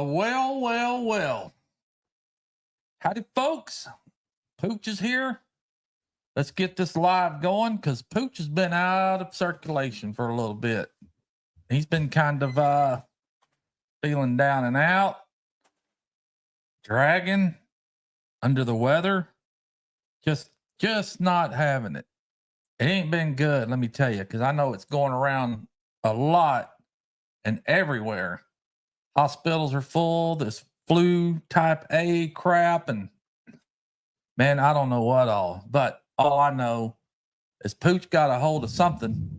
Well. Howdy, folks. Pooch is here. Let's get this live going because Pooch has been out of circulation for a little bit. He's been kind of feeling down and out, dragging, under the weather, just not having it. It ain't been good, let me tell you, because I know it's going around a lot and everywhere. Hospitals are full. This flu type A crap, and man, I don't know what all. But all I know is Pooch got a hold of something.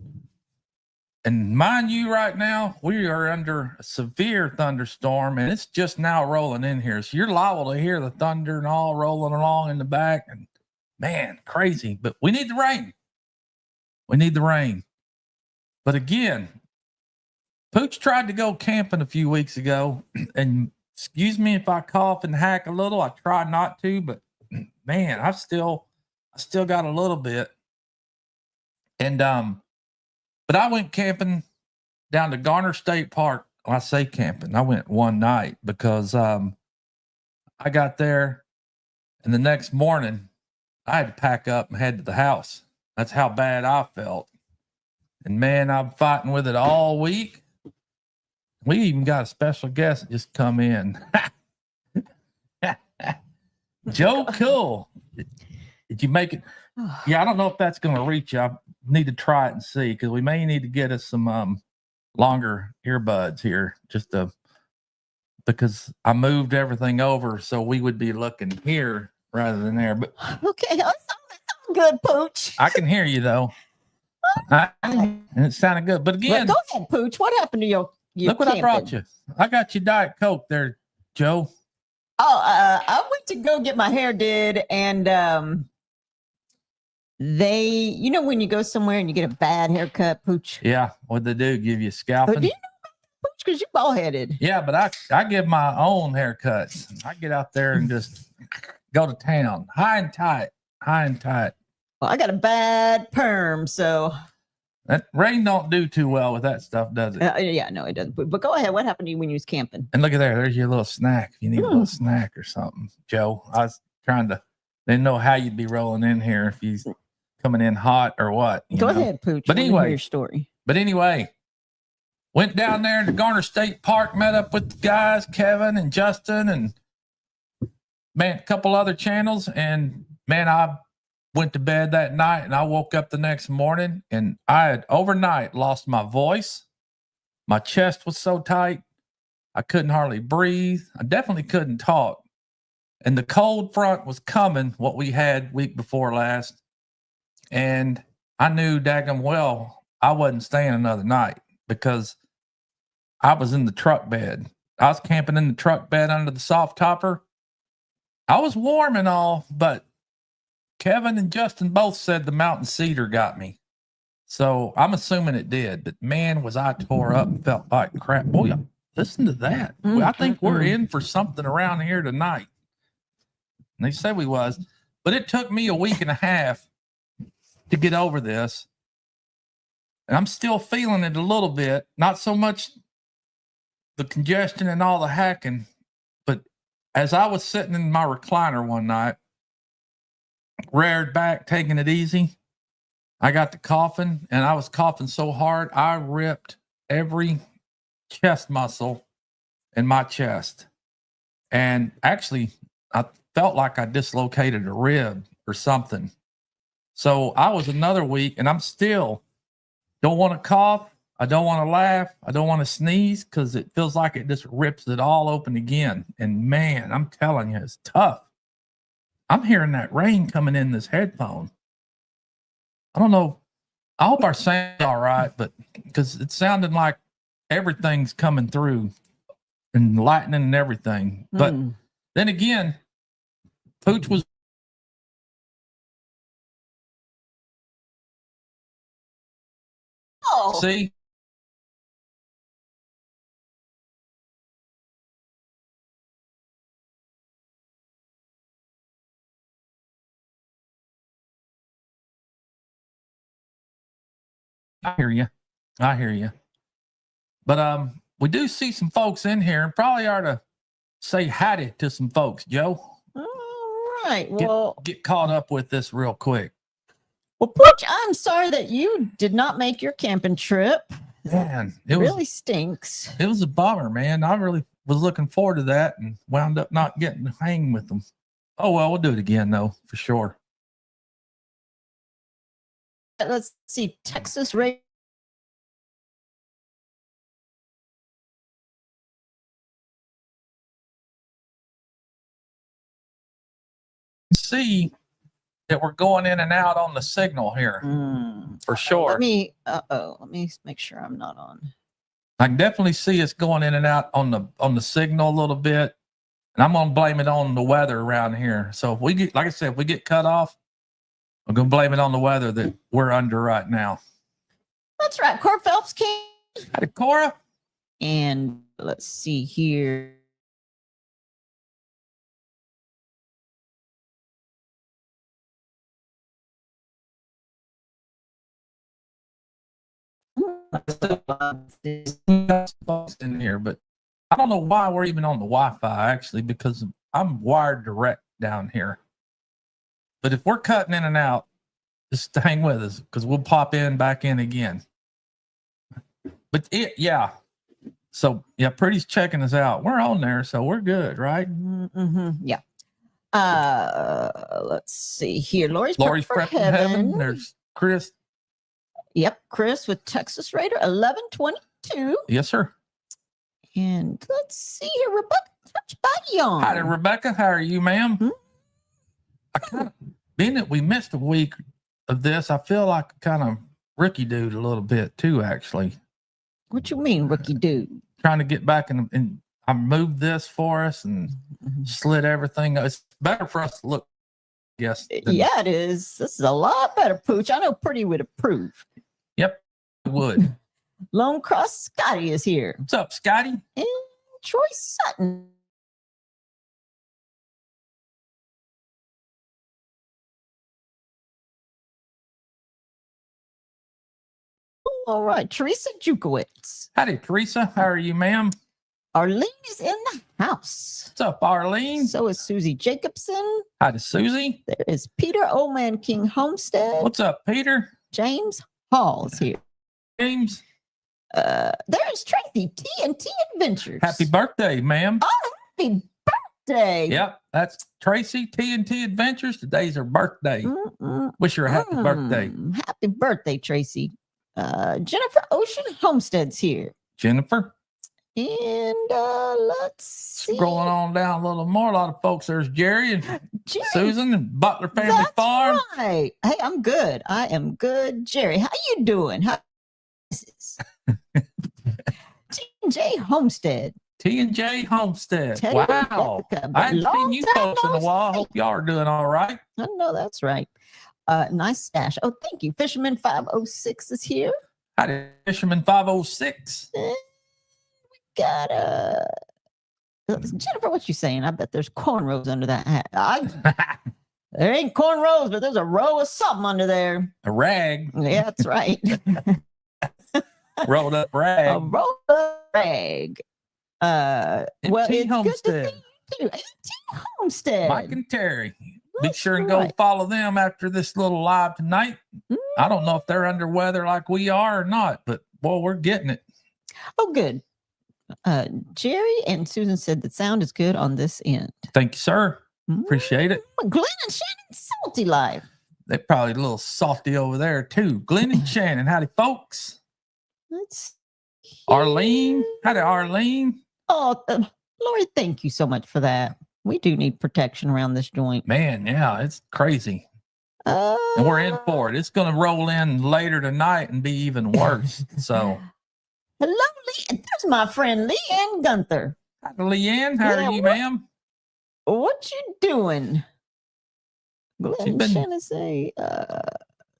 And mind you, right now, we are under a severe thunderstorm, and it's just now rolling in here. So you're liable to hear the thunder and all rolling along in the back. And man, crazy. But we need the rain. We need the rain. But again, Pooch tried to go camping a few weeks ago, and excuse me if I cough and hack a little. I try not to, but man, I still got a little bit. And but I went camping down to Garner State Park. Well, I say camping. I went one night because I got there, and the next morning I had to pack up and head to the house. That's how bad I felt. And man, I'm fighting with it all week. We even got a special guest that just come in. Joe Cool. Did you make it? Yeah, I don't know if that's going to reach you. I need to try it and see, because we may need to get us some longer earbuds here, because I moved everything over so we would be looking here rather than there. But okay, that's good, Pooch. I can hear you though, and it sounded good. But again, go ahead, Pooch. What happened to your look what camping? I brought you. I got you Diet Coke there, Joe. Oh, I went to go get my hair did, and they, when you go somewhere and you get a bad haircut, Pooch. Yeah, what they do? Give you scalping? Do you know Pooch? Because you're bald headed. Yeah, but I give my own haircuts. I get out there and just go to town, high and tight. Well, I got a bad perm, so that rain don't do too well with that stuff, does it? Yeah, no, it doesn't. But go ahead. What happened to you when you was camping? And look at there. There's your little snack. If you need a little snack or something, Joe. I was didn't know how you'd be rolling in here, if he's coming in hot or what. Go ahead, Pooch. But anyway, hear your story. But anyway, went down there to Garner State Park, met up with the guys, Kevin and Justin, and man, a couple other channels. And man, I went to bed that night, and I woke up the next morning, and I had overnight lost my voice. My chest was so tight, I couldn't hardly breathe. I definitely couldn't talk. And the cold front was coming, what we had week before last. And I knew daggum well I wasn't staying another night, because I was in the truck bed. I was camping in the truck bed under the soft topper. I was warm and all, but Kevin and Justin both said the mountain cedar got me. So I'm assuming it did. But man, was I tore up and felt like crap. Boy, listen to that. I think we're in for something around here tonight. And they said we was. But it took me a week and a half to get over this. And I'm still feeling it a little bit. Not so much the congestion and all the hacking. But as I was sitting in my recliner one night, reared back, taking it easy, I got to coughing, and I was coughing so hard, I ripped every chest muscle in my chest. And actually, I felt like I dislocated a rib or something. So I was another week, and I'm still don't want to cough. I don't want to laugh. I don't want to sneeze, because it feels like it just rips it all open again. And man, I'm telling you, it's tough. I'm hearing that rain coming in this headphone. I don't know. I hope our sound's all right, but because it sounded like everything's coming through and lightning and everything. But then again, Pooch was. Oh. See? I hear you. But we do see some folks in here, and probably ought to say howdy to some folks, Joe. All right. Well, Get caught up with this real quick. Well, Pooch, I'm sorry that you did not make your camping trip. Man, it really stinks. It was a bummer, man. I really was looking forward to that and wound up not getting to hang with them. Oh, well, we'll do it again, though, for sure. Let's see. Texas Ray. See that we're going in and out on the signal here for sure. Let me make sure I'm not on. I can definitely see us going in and out on the signal a little bit, and I'm gonna blame it on the weather around here. So if we get, like I said, if we get cut off, I'm gonna blame it on the weather that we're under right now. That's right. Cora Phelps came. Howdy, Cora. And let's see here. In here, but I don't know why we're even on the Wi-Fi actually, because I'm wired direct down here. But if we're cutting in and out, just hang with us because we'll pop back in again. But yeah. So yeah, Pretty's checking us out. We're on there, so we're good, right? Mm-hmm. Yeah. Let's see here. Lori's prepping for heaven. There's Chris. Yep, Chris with Texas Raider 1122. Yes, sir. And let's see here, Rebecca Touchback. Hi, Rebecca. How are you, ma'am? I kind of, being that we missed a week of this, I feel like I kind of rookie dude a little bit too, actually. What you mean, rookie dude? Trying to get back and I moved this for us and slid everything. It's better for us to look. Yes. Yeah, it is. This is a lot better, Pooch. I know Pretty would approve. Yep, it would. Lone Cross Scotty is here. What's up, Scotty? And Troy Sutton. All right, Teresa Jukowitz. Howdy, Teresa. How are you, ma'am? Arlene is in the house. What's up, Arlene? So is Susie Jacobson. Hi to Susie. There is Peter Old Man King Homestead. What's up, Peter? James Hall is here. James. There's Tracy T&T Adventures. Happy birthday, ma'am. Oh, happy birthday. Yep, that's Tracy T&T Adventures. Today's her birthday. Wish her a happy birthday. Happy birthday, Tracy. Jennifer Ocean Homestead's here. Jennifer. And let's see. Scrolling on down a little more. A lot of folks. There's Jerry and Susan and Butler Family Farm. Right. Hey, I'm good. I am good. Jerry, how you doing? How T&J Homestead. T&J Homestead. Teddy Wow. I haven't seen you folks in a while. Hope y'all are doing all right. I know that's right. Nice stash. Oh, thank you. Fisherman 506 is here. Howdy, Fisherman 506. Got Jennifer, what you saying? I bet there's cornrows under that hat. There ain't cornrows, but there's a row of something under there. A rag. Yeah, that's right. Rolled up rag. A rolled up rag. Well, it's Homestead. Good to see you too. Homestead. Mike and Terry. Be That's sure and right. go follow them after this little live tonight. I don't know if they're under weather like we are or not, but boy, we're getting it. Oh, good. Jerry and Susan said the sound is good on this end. Thank you, sir. Appreciate it. Glenn and Shannon Salty Life. They're probably a little salty over there too. Glenn and Shannon, howdy, folks. Let's Arlene, howdy, Arlene. Oh, Lori, thank you so much for that. We do need protection around this joint. Man, yeah, it's crazy. And we're in for it. It's going to roll in later tonight and be even worse. So, hello, Lee. There's my friend Leanne Gunther. hi, Leanne. How are you, ma'am? What you doing? Glenn and Shannon say,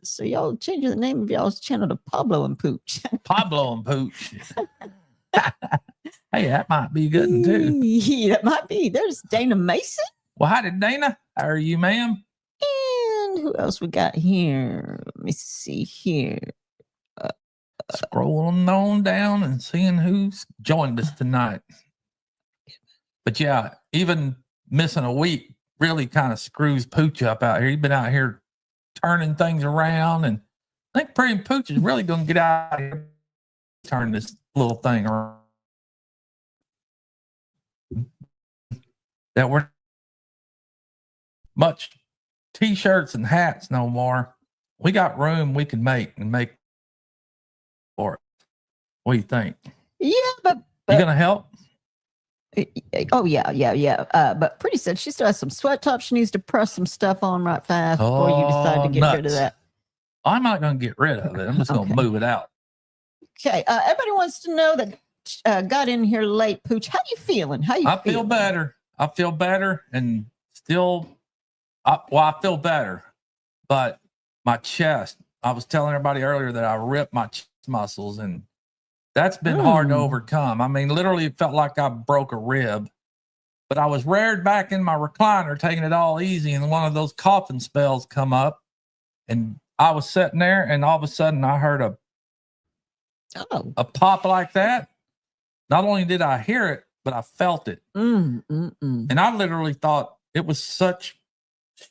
so y'all changing the name of y'all's channel to Pablo and Pooch. Pablo and Pooch. Hey, that might be good one too. Yeah, that might be. There's Dana Mason. Well, hi, Dana. How are you, ma'am? And who else we got here? Let me see here. scrolling on down and seeing who's joined us tonight. But yeah, even missing a week really kind of screws Pooch up out here. He's been out here turning things around, and I think Pretty Pooch is really going to get out here, turn this little thing around. That we're much t-shirts and hats no more. We got room we can make for it. What do you think? Yeah, but you gonna help? Oh yeah. But Pretty said she still has some sweat tops she needs to press some stuff on right fast before you decide to get rid of that. I'm not gonna get rid of it. I'm just gonna move it out. Okay. Everybody wants to know that got in here late. Pooch, how you feeling? I feel better. I feel better, and still, I feel better, but my chest. I was telling everybody earlier that I ripped my chest muscles, and that's been hard to overcome. I mean, literally, it felt like I broke a rib, but I was reared back in my recliner, taking it all easy, and one of those coughing spells come up, and I was sitting there, and all of a sudden, I heard a pop like that. Not only did I hear it, but I felt it. And I literally thought it was such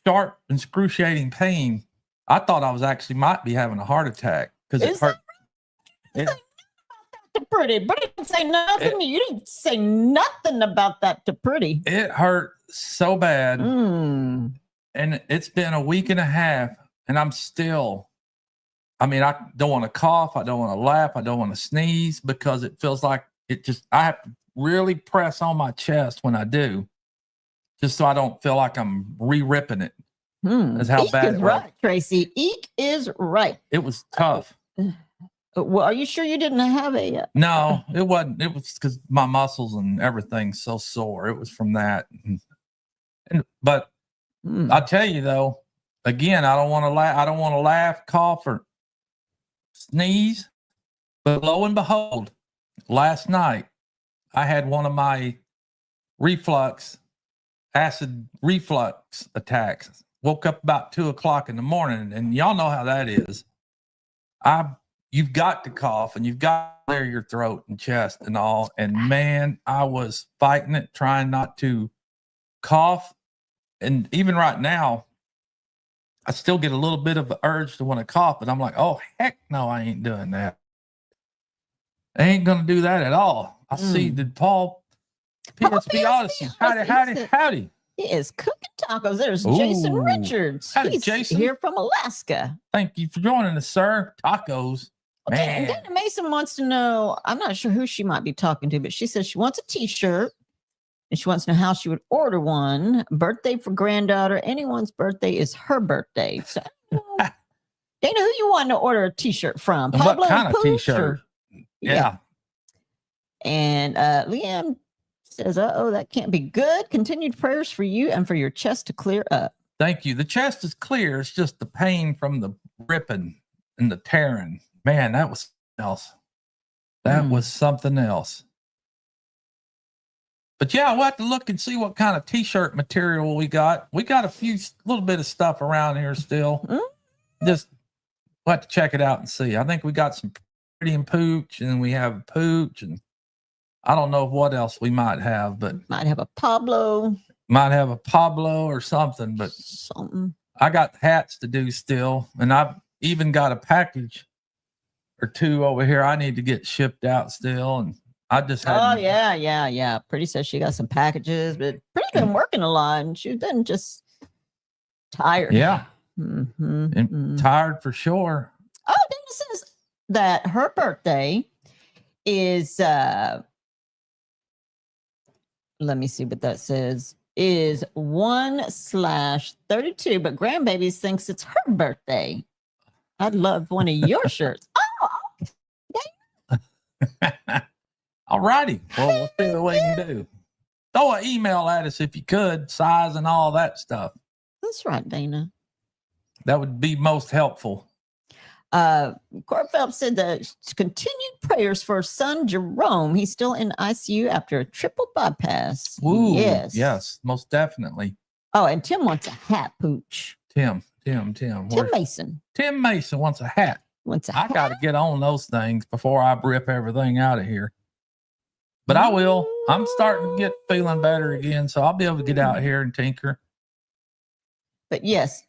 sharp, excruciating pain. I thought I was actually might be having a heart attack because it hurt. To Pretty, but it didn't say nothing. You didn't say nothing about that to Pretty. It hurt so bad, and it's been a week and a half, and I'm still. I mean, I don't want to cough. I don't want to laugh. I don't want to sneeze because it feels like I have to really press on my chest when I do, just so I don't feel like I'm re-ripping it. That's how bad it was. Right, Tracy. Eek is right. It was tough. Well, are you sure you didn't have a? No, it wasn't. It was because my muscles and everything's so sore. It was from that. But I'll tell you though, again, I don't want to laugh. I don't want to laugh, cough, or sneeze. But lo and behold, last night I had one of my acid reflux attacks. Woke up about 2:00 in the morning, and y'all know how that is. You've got to cough, and you've got to clear your throat and chest and all. And man, I was fighting it, trying not to cough. And even right now, I still get a little bit of an urge to want to cough, but I'm like, oh, heck no, I ain't doing that. I ain't going to do that at all. I see, did Paul PSB Odyssey. Howdy. He is cooking tacos. There's Jason Richards. Howdy, He's Jason. here from Alaska. Thank you for joining us, sir. Tacos. Man. Dana Mason wants to know, I'm not sure who she might be talking to, but she says she wants a t-shirt and she wants to know how she would order one. Birthday for granddaughter. Anyone's birthday is her birthday. So, Dana, who you want to order a t-shirt from? Pablo what kind of t-shirt? Yeah. And Leanne says, that can't be good. Continued prayers for you and for your chest to clear up. Thank you. The chest is clear. It's just the pain from the ripping and the tearing. Man, that was something else. That was something else. But yeah, we'll have to look and see what kind of t-shirt material we got. We got a little bit of stuff around here still. Just we'll have to check it out and see. I think we got some Pretty and Pooch, and then we have Pooch, and I don't know what else we might have, but might have a Pablo or something, but I got hats to do still, and I've even got a package or two over here I need to get shipped out still, and I just had yeah. Pretty says she got some packages, but Pretty been working a lot, and she's been just tired. Yeah, and tired for sure. Oh, Dana says that her birthday is let me see what that says, is 1/32, but grandbabies thinks it's her birthday. I'd love one of your shirts. All righty. Well, we'll see what we can do. Throw an email at us if you could, size and all that stuff. That's right, Dana. That would be most helpful. Court Phelps said that continued prayers for son Jerome. He's still in ICU after a triple bypass. Ooh, yes, most definitely. Oh, and Tim wants a hat, Pooch. Tim Mason. Tim Mason wants a hat. What's I got to get on those things before I rip everything out of here. But I will. I'm starting to get feeling better again, so I'll be able to get out here and tinker. But yes,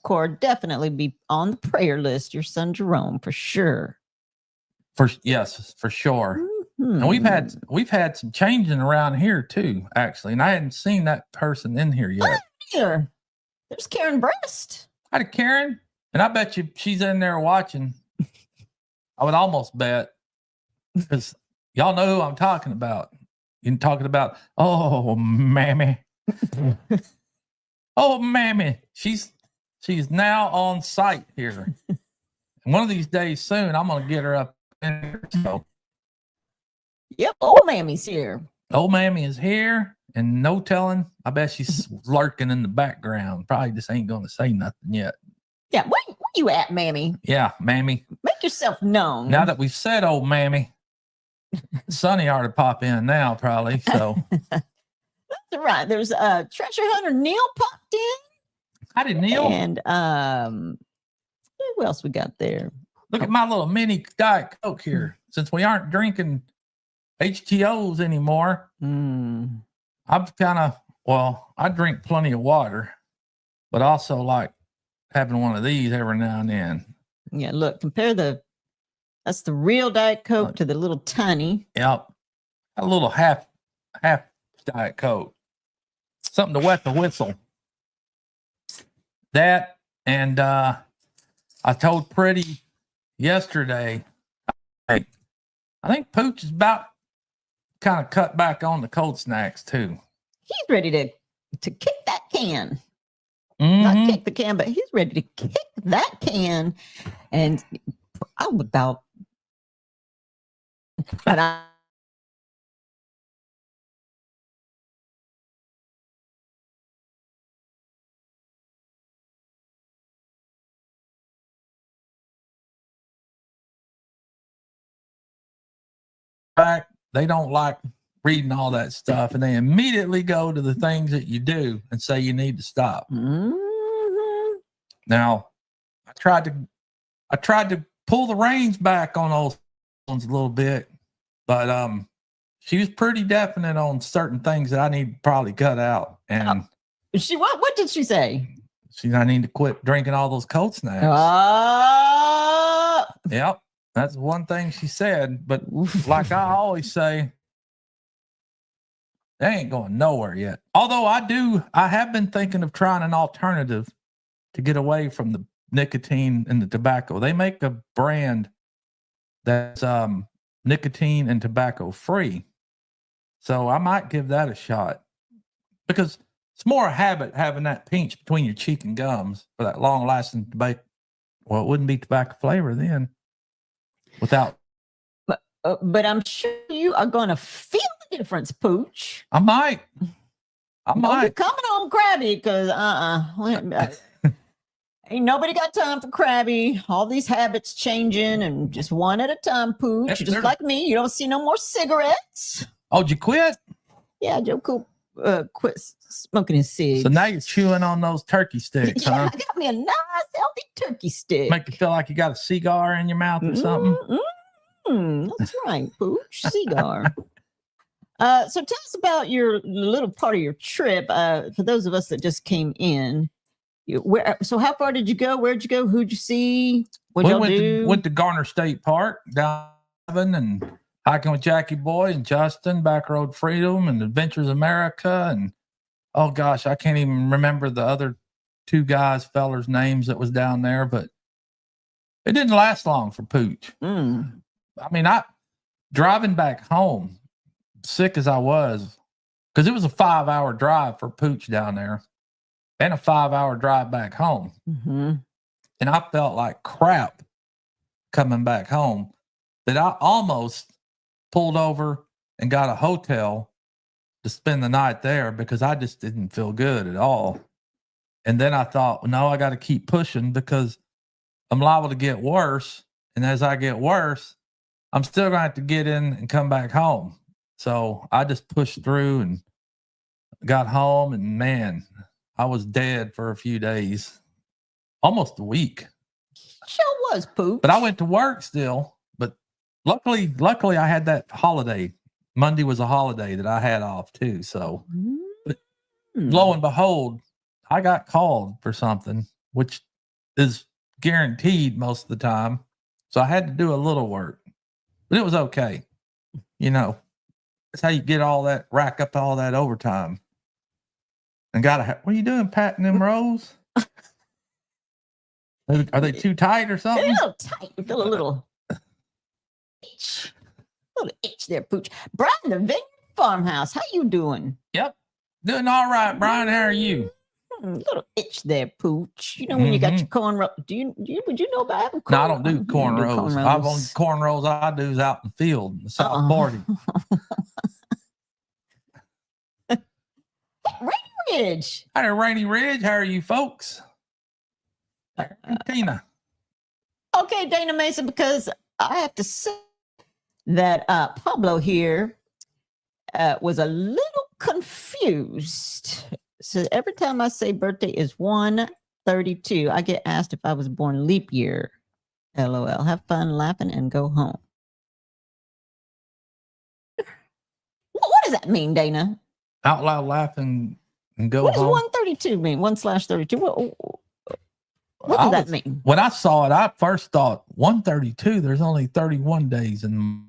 Cora, definitely be on the prayer list. Your son Jerome, for sure. For sure. Mm-hmm. And we've had some changing around here too, actually. And I hadn't seen that person in here yet. Here, there's Karen Breast. Hi to Karen, and I bet you she's in there watching. I would almost bet, because y'all know who I'm talking about. You're talking about, oh, mammy. Oh, mammy. She's now on site here. And one of these days soon, I'm going to get her up in here. So, yep, old mammy's here. old mammy is here, and no telling. I bet she's lurking in the background. Probably just ain't going to say nothing yet. Yeah, where you at, mammy? Yeah, mammy. Make yourself known. Now that we've said old mammy, Sonny ought to pop in now, probably. So that's right. There's treasure hunter Neil popped in. How did Neil? And who else we got there? Look at my little mini Diet Coke here. Since we aren't drinking HTOs anymore, I've I drink plenty of water, but also like having one of these every now and then. Yeah, look, that's the real Diet Coke to the little tiny. Yep. A little half Diet Coke. Something to wet the whistle. That, and I told Pretty yesterday, I think Pooch is about kind of cut back on the cold snacks too. He's ready to kick that can. Mm-hmm. Not kick the can, but he's ready to kick that can. And I'm about, but they don't like reading all that stuff, and they immediately go to the things that you do and say you need to stop. Mm-hmm. Now, I tried to pull the reins back on those ones a little bit, but she was pretty definite on certain things that I need to probably cut out. And what did she say? I need to quit drinking all those cold snacks. Yep. That's one thing she said, but like I always say, they ain't going nowhere yet. Although I have been thinking of trying an alternative to get away from the nicotine and the tobacco. They make a brand that's nicotine and tobacco free. So I might give that a shot, because it's more a habit having that pinch between your cheek and gums for that long lasting tobacco. Well, it wouldn't be tobacco flavor then. Without, but I'm sure you are going to feel the difference, Pooch. I might. You're coming home crabby, because ain't nobody got time for crabby. All these habits changing, and just one at a time, Pooch. Just like me, you don't see no more cigarettes. Oh, did you quit? Yeah, Joe Cool quit smoking his cigs. So now you're chewing on those turkey sticks, yeah, huh? I got me a nice healthy turkey stick. Make you feel like you got a cigar in your mouth or something. That's right, Pooch. Cigar. So tell us about your little part of your trip. For those of us that just came in, so how far did you go? Where'd you go? Who'd you see? What'd y'all do? Went to Garner State Park down and hiking with Jackie Boy and Justin, Back Road Freedom and Adventures America. And oh gosh, I can't even remember the other two fellers' names that was down there, but it didn't last long for Pooch. I mean, driving back home, sick as I was, because it was a 5-hour drive for Pooch down there and a 5-hour drive back home. And I felt like crap coming back home, that I almost pulled over and got a hotel to spend the night there, because I just didn't feel good at all. And then I thought, well, no, I got to keep pushing, because I'm liable to get worse. And as I get worse, I'm still going to have to get in and come back home. So I just pushed through and got home, and man, I was dead for a few days, almost a week. Joe, was, Pooch. But I went to work still. But luckily, I had that holiday. Monday was a holiday that I had off too. So, but lo and behold, I got called for something, which is guaranteed most of the time. So I had to do a little work, but it was okay. You know, that's how you get all that, rack up all that overtime. And what are you doing, patting them rolls? Are they too tight or something? They're a little tight. You feel a little itch. A little itch there, Pooch. Brian, the Vineyard Farmhouse. How you doing? Yep. Doing all right, Brian. How are you? Little itch there, Pooch. You know when you got your cornrows. Would you know about having cornrows? No, I don't do cornrows. I've only cornrows I do is out in the field, in the South 40. Rainy Ridge. Hi, Rainy Ridge. How are you folks? Tina. Okay, Dana Mason, because I have to say that Pablo here was a little confused. So every time I say birthday is 132, I get asked if I was born leap year. LOL. Have fun laughing and go home. What does that mean, Dana? Out loud laughing and go What does home. 132 mean? 1/32. What does that mean? When I saw it, I first thought 132. There's only 31 days in.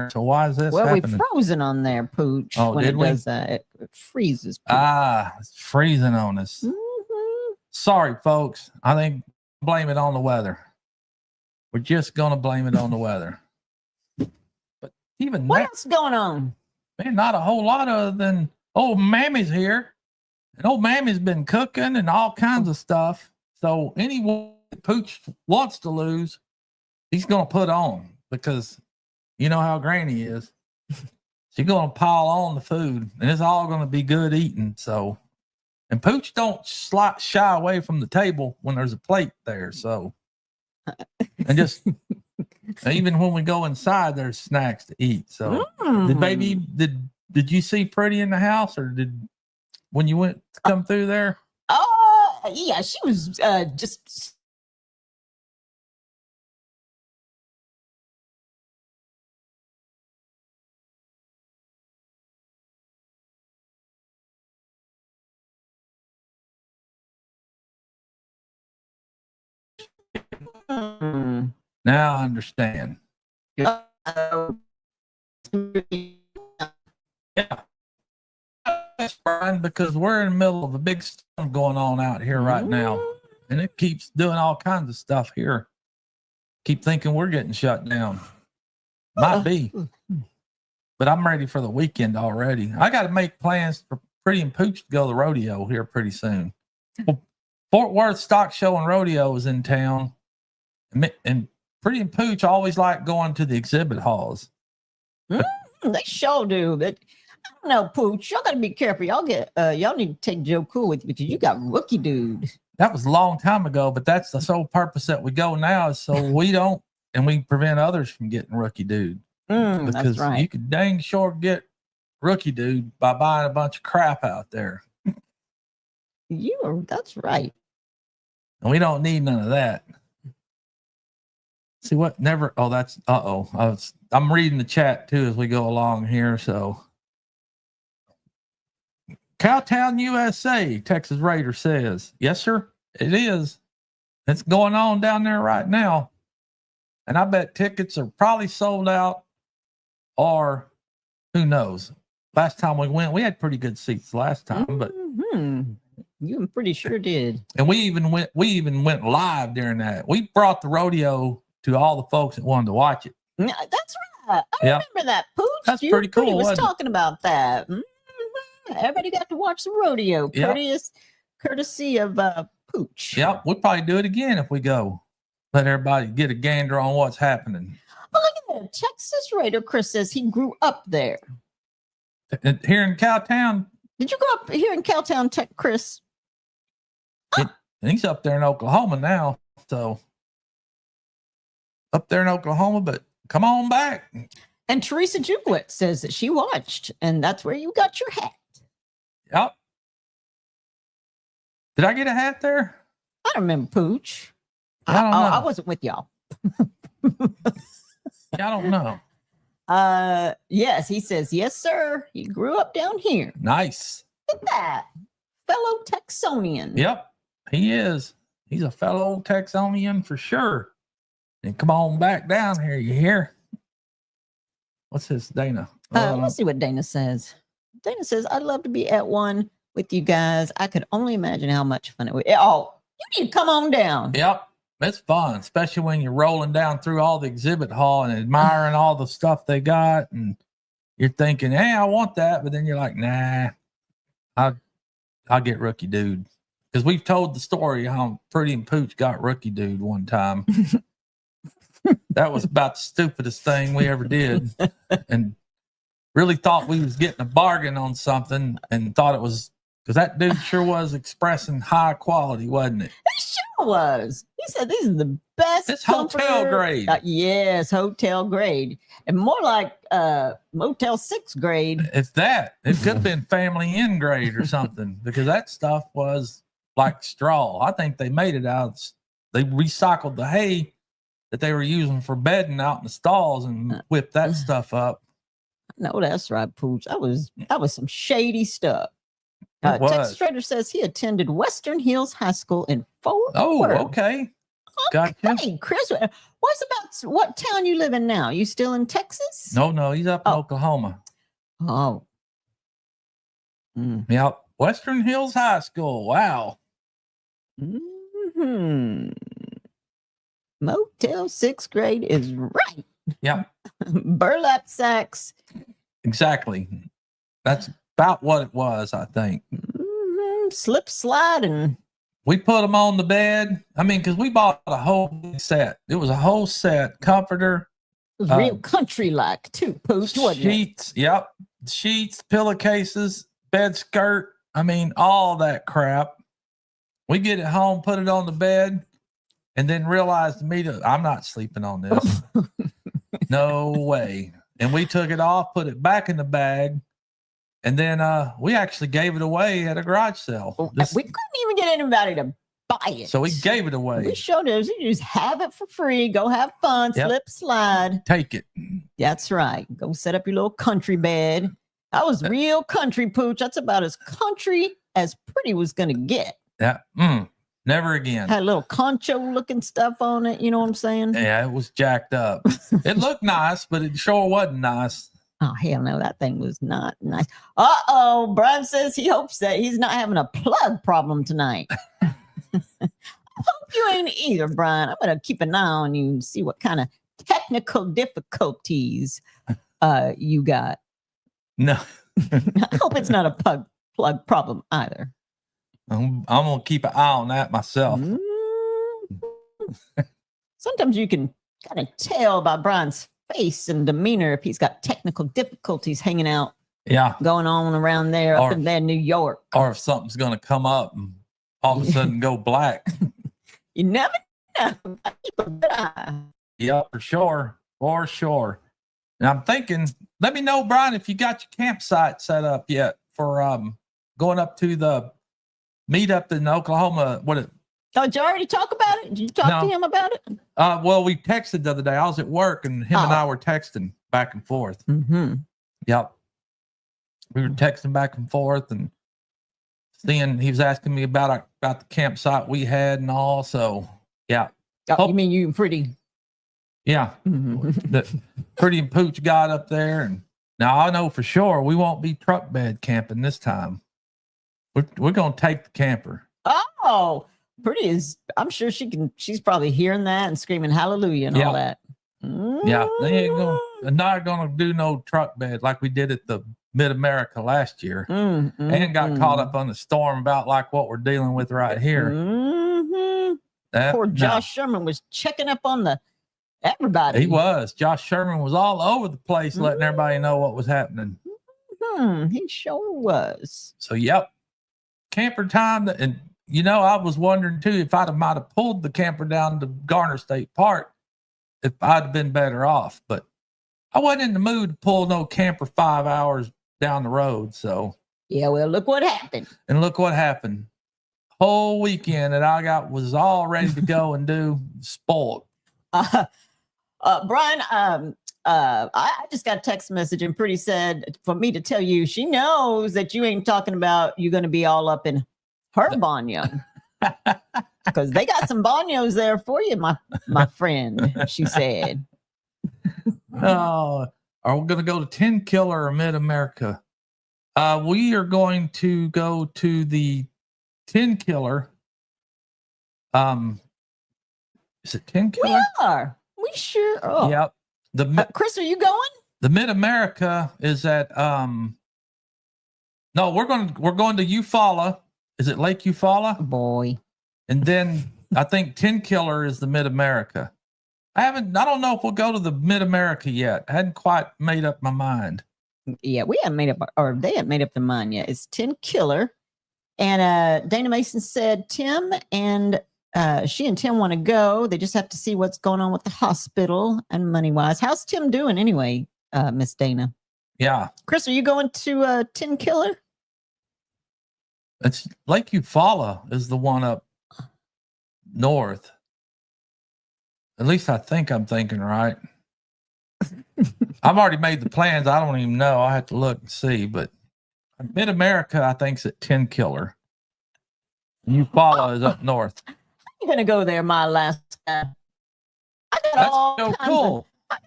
So why is this happening? We've frozen on there, Pooch. Oh, when did it we? does that, it freezes. Pooch. It's freezing on us. Mm-hmm. Sorry, folks. I think blame it on the weather. We're just gonna blame it on the weather. But even What else going on? Man, not a whole lot other than old Mammy's here. And old Mammy's been cooking and all kinds of stuff. So anyone Pooch wants to lose, he's gonna put on because you know how Granny is. She's gonna pile on the food, and it's all gonna be good eating. So, and Pooch don't shy away from the table when there's a plate there. So, and just even when we go inside, there's snacks to eat. So, did you see Pretty in the house, or when you went to come through there? Oh, yeah, she was just. Now I understand. Yeah. That's fine because we're in the middle of a big storm going on out here right now. And it keeps doing all kinds of stuff here. Keep thinking we're getting shut down. Might be. But I'm ready for the weekend already. I got to make plans for Pretty and Pooch to go to the rodeo here pretty soon. Well, Fort Worth Stock Show and Rodeo is in town. And Pretty and Pooch always like going to the exhibit halls. They sure do. But I don't know, Pooch. Y'all got to be careful. Y'all need to take Joe Cool with you because you got Rookie Dude. That was a long time ago, but that's the sole purpose that we go now is so we don't, and we prevent others from getting Rookie Dude. Because that's right. You could dang sure get Rookie Dude by buying a bunch of crap out there. That's right. And we don't need none of that. See what? I'm reading the chat too as we go along here. So, Cowtown, USA, Texas Raider says, yes, sir, it is. It's going on down there right now. And I bet tickets are probably sold out or who knows. Last time we went, we had pretty good seats last time, but you pretty sure did. And we even went live during that. We brought the rodeo to all the folks that wanted to watch it. That's right. I remember that, Pooch. That's pretty cool. He was talking about that. Everybody got to watch the rodeo. Courtesy of Pooch. Yep, we'll probably do it again if we go. Let everybody get a gander on what's happening. Well, look at that. Texas Raider Chris says he grew up there. Here in Cowtown. Did you grow up here in Cowtown, Chris? And he's up there in Oklahoma now. So up there in Oklahoma, but come on back. And Teresa Jublet says that she watched, and that's where you got your hat. Yep. Did I get a hat there? I don't remember Pooch. I don't know. I wasn't with y'all. I don't know. Yes, he says, yes, sir. He grew up down here. Nice. Look at that. Fellow Texonian. Yep, he is. He's a fellow Texonian for sure. And come on back down here, you hear? What's this, Dana? Let's see what Dana says. Dana says, I'd love to be at one with you guys. I could only imagine how much fun it would. Oh, you need to come on down. Yep, it's fun, especially when you're rolling down through all the exhibit hall and admiring all the stuff they got. And you're thinking, hey, I want that. But then you're like, nah, I'll get Rookie Dude. Because we've told the story how Pretty and Pooch got Rookie Dude one time. That was about the stupidest thing we ever did. And really thought we was getting a bargain on something and thought it was, because that dude sure was expressing high quality, wasn't it? It sure was. He said these are the best. It's hotel grade. Yes, hotel grade. And more like Motel 6 grade. It's that. It could have been Family Inn grade or something, because that stuff was like straw. I think they made it out. They recycled the hay that they were using for bedding out in the stalls and whipped that stuff up. No, that's right, Pooch. That was some shady stuff. Texas Trader says he attended Western Hills High School in Fort Worth. Okay. Gotcha. Hey, Chris, what's about what town you live in now? You still in Texas? No, he's up in Oklahoma. Oh. Yep. Western Hills High School. Wow. Mm-hmm. Motel 6th grade is right. Yeah. Burlap sacks. Exactly. That's about what it was, I think. Slip slide and we put them on the bed. I mean, because we bought a whole set. It was a whole set. Comforter. It was real country-like too, Pooch, wasn't sheets, it? Yep. Sheets, pillowcases, bed skirt. I mean, all that crap. We get it home, put it on the bed, and then realized immediately, I'm not sleeping on this. No way. And we took it off, put it back in the bag, and then we actually gave it away at a garage sale. We couldn't even get anybody to buy it. So we gave it away. We showed it. You just have it for free. Go have fun. Yep. Slip, slide. Take it. That's right. Go set up your little country bed. That was real country, Pooch. That's about as country as Pretty was going to get. Yeah. Never again. Had a little concho looking stuff on it. You know what I'm saying? Yeah, it was jacked up. It looked nice, but it sure wasn't nice. Oh, hell no. That thing was not nice. Uh-oh. Brian says he hopes that he's not having a plug problem tonight. I hope you ain't either, Brian. I'm going to keep an eye on you and see what kind of technical difficulties you got. No. I hope it's not a plug problem either. I'm going to keep an eye on that myself. Sometimes you can kind of tell by Brian's face and demeanor if he's got technical difficulties hanging out. Yeah. Going on around there, up in there, New York. Or if something's going to come up and all of a sudden go black. You never know. Keep a good eye. Yeah, for sure. For sure. And I'm thinking, let me know, Brian, if you got your campsite set up yet for going up to the meetup in Oklahoma. Did you already talk about it? Did you talk to him about it? Well, we texted the other day. I was at work and him and I were texting back and forth. Mm-hmm. Yep. We were texting back and forth and seeing, he was asking me about the campsite we had and all. So yeah. You mean you and Pretty? Yeah. Mm-hmm. The Pretty and Pooch got up there, and now I know for sure we won't be truck bed camping this time. We're going to take the camper. Oh, Pretty is, I'm sure she's probably hearing that and screaming hallelujah and all that. Yeah, they ain't not going to do no truck bed like we did at the Mid-America last year and got caught up on the storm about like what we're dealing with right here. Poor Josh Sherman was checking up on everybody. He was. Josh Sherman was all over the place letting everybody know what was happening. He sure was. So, yep. Camper time. And you know, I was wondering too if might have pulled the camper down to Garner State Park, if I'd have been better off. But I wasn't in the mood to pull no camper 5 hours down the road. So Yeah, well, look what happened. And look what happened. Whole weekend that I got was all ready to go and do spoiled. Brian, I just got a text message and Pretty said for me to tell you she knows that you ain't talking about you're going to be all up in her banyo. Because they got some banyos there for you, my friend, she said. Oh, are we going to go to 10 Killer or Mid-America? We are going to go to the 10 Killer. Is it 10 Killer? We are. We sure are. Yep. Chris, are you going? The Mid-America is at no, we're going to Eufaula. Is it Lake Eufaula? Boy. And then I think 10 Killer is the Mid-America. I don't know if we'll go to the Mid-America yet. I hadn't quite made up my mind. Yeah, we haven't made up, or they haven't made up their mind yet. It's 10 Killer. And Dana Mason said Tim and she and Tim want to go. They just have to see what's going on with the hospital and money-wise. How's Tim doing anyway, Miss Dana? Yeah. Chris, are you going to 10 Killer? It's Lake Eufaula is the one up north. At least I think I'm thinking right. I've already made the plans. I don't even know. I have to look and see. But Mid-America, I think, is at 10 Killer. Eufaula is up north. I'm going to go there, my last guy. I got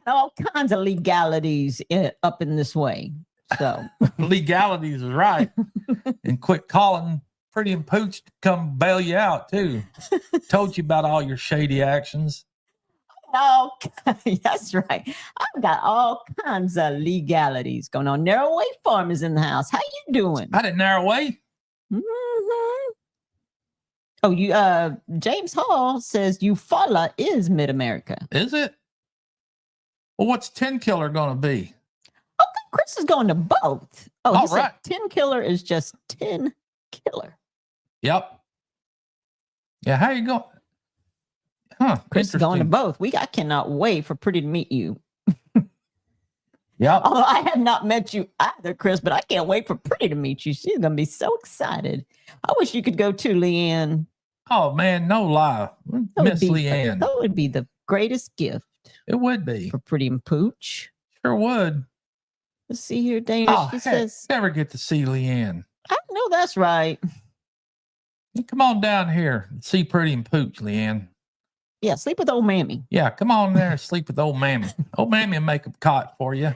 all kinds of legalities up in this way. So legalities is right. And quit calling Pretty and Pooch to come bail you out too. Told you about all your shady actions. Oh, that's right. I've got all kinds of legalities going on. Narrowway Farm is in the house. How you doing? I didn't Narrowway. Mm-hmm. Oh, James Hall says Eufaula is Mid-America. Is it? Well, what's 10 Killer going to be? Okay, Chris is going to both. Oh, all right. 10 Killer is just 10 Killer. Yep. Yeah, how you going? Huh. Chris is going to both. I cannot wait for Pretty to meet you. Yep. Although I have not met you either, Chris, but I can't wait for Pretty to meet you. She's going to be so excited. I wish you could go too, Leanne. Oh, man, no lie. Miss Leanne. That would be the greatest gift. It would be. For Pretty and Pooch. Sure would. Let's see here, Dana. She says, never get to see Leanne. I know that's right. Come on down here and see Pretty and Pooch, Leanne. Yeah, sleep with old Mammy. Yeah, come on there and sleep with old Mammy. Old Mammy will make a cot for you.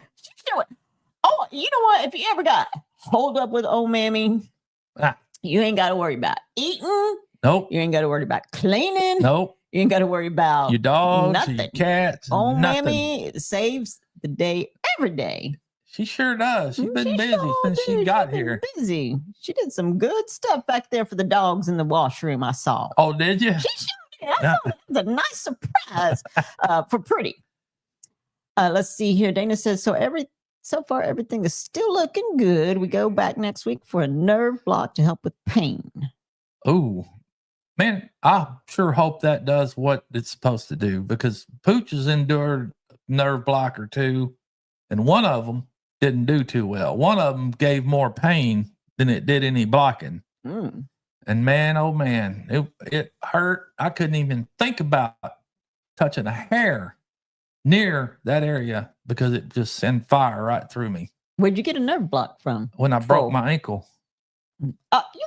Oh, you know what? If you ever got holed up with old Mammy, you ain't got to worry about eating. Nope. You ain't got to worry about cleaning. Nope. You ain't got to worry about your dogs, nothing. Your cats. Old nothing. Mammy saves the day every day. She sure does. She's been busy since she got here. Busy. She did some good stuff back there for the dogs in the washroom. I saw. Oh, did you? She sure did. I thought that was a nice surprise for Pretty. Let's see here. Dana says so far everything is still looking good. We go back next week for a nerve block to help with pain. Oh, man, I sure hope that does what it's supposed to do, because Pooch has endured a nerve block or two, and one of them didn't do too well. One of them gave more pain than it did any blocking. Mm. And man, oh man, it hurt. I couldn't even think about touching a hair near that area because it just sent fire right through me. Where'd you get a nerve block from? When I broke my ankle. That's when you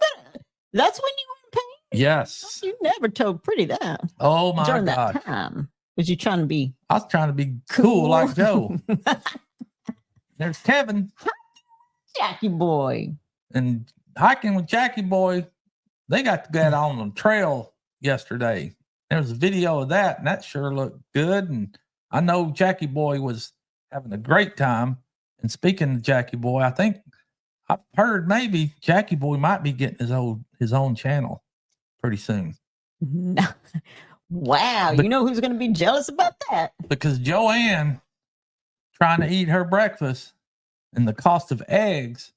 were in pain? Yes. You never told Pretty that. Oh my During God. that time. Was you trying to be? I was trying to be cool like Joe. There's Kevin. Jackie boy. And hiking with Jackie boy, they got to get on the trail yesterday. There was a video of that, and that sure looked good. And I know Jackie boy was having a great time. And speaking of Jackie boy, I think I've heard maybe Jackie boy might be getting his own channel pretty soon. Wow. You know who's going to be jealous about that? Because Joanne trying to eat her breakfast and the cost of eggs,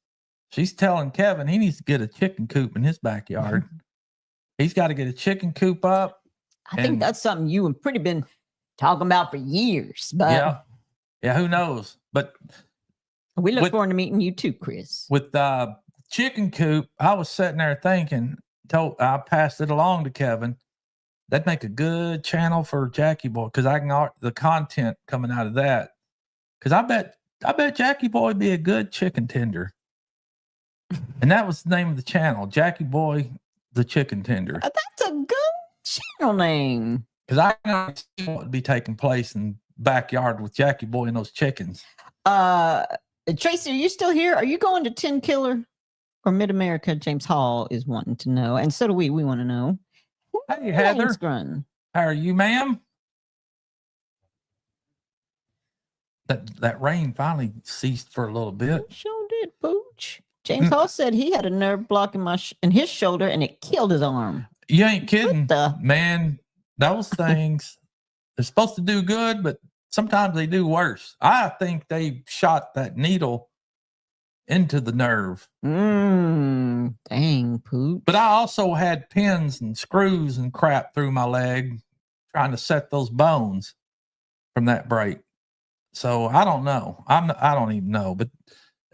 she's telling Kevin he needs to get a chicken coop in his backyard. He's got to get a chicken coop up. I think that's something you and Pretty been talking about for years. But yeah, who knows? But we look forward to meeting you too, Chris. With chicken coop, I was sitting there thinking, I passed it along to Kevin. That'd make a good channel for Jackie Boy because I can the content coming out of that. Because I bet Jackie Boy would be a good chicken tender. And that was the name of the channel, Jackie Boy, the Chicken Tender. That's a good channel name. Because I know what would be taking place in the backyard with Jackie Boy and those chickens. Tracy, are you still here? Are you going to 10 Killer or Mid America? James Hall is wanting to know, and so do we. We want to know. Hey, Heather. How are you, ma'am? That rain finally ceased for a little bit. It sure did, Pooch. James Hall said he had a nerve block in his shoulder, and it killed his arm. You ain't kidding, man. Those things, they're supposed to do good, but sometimes they do worse. I think they shot that needle into the nerve. Dang, Pooch. But I also had pins and screws and crap through my leg trying to set those bones from that break. So I don't know. I don't even know. But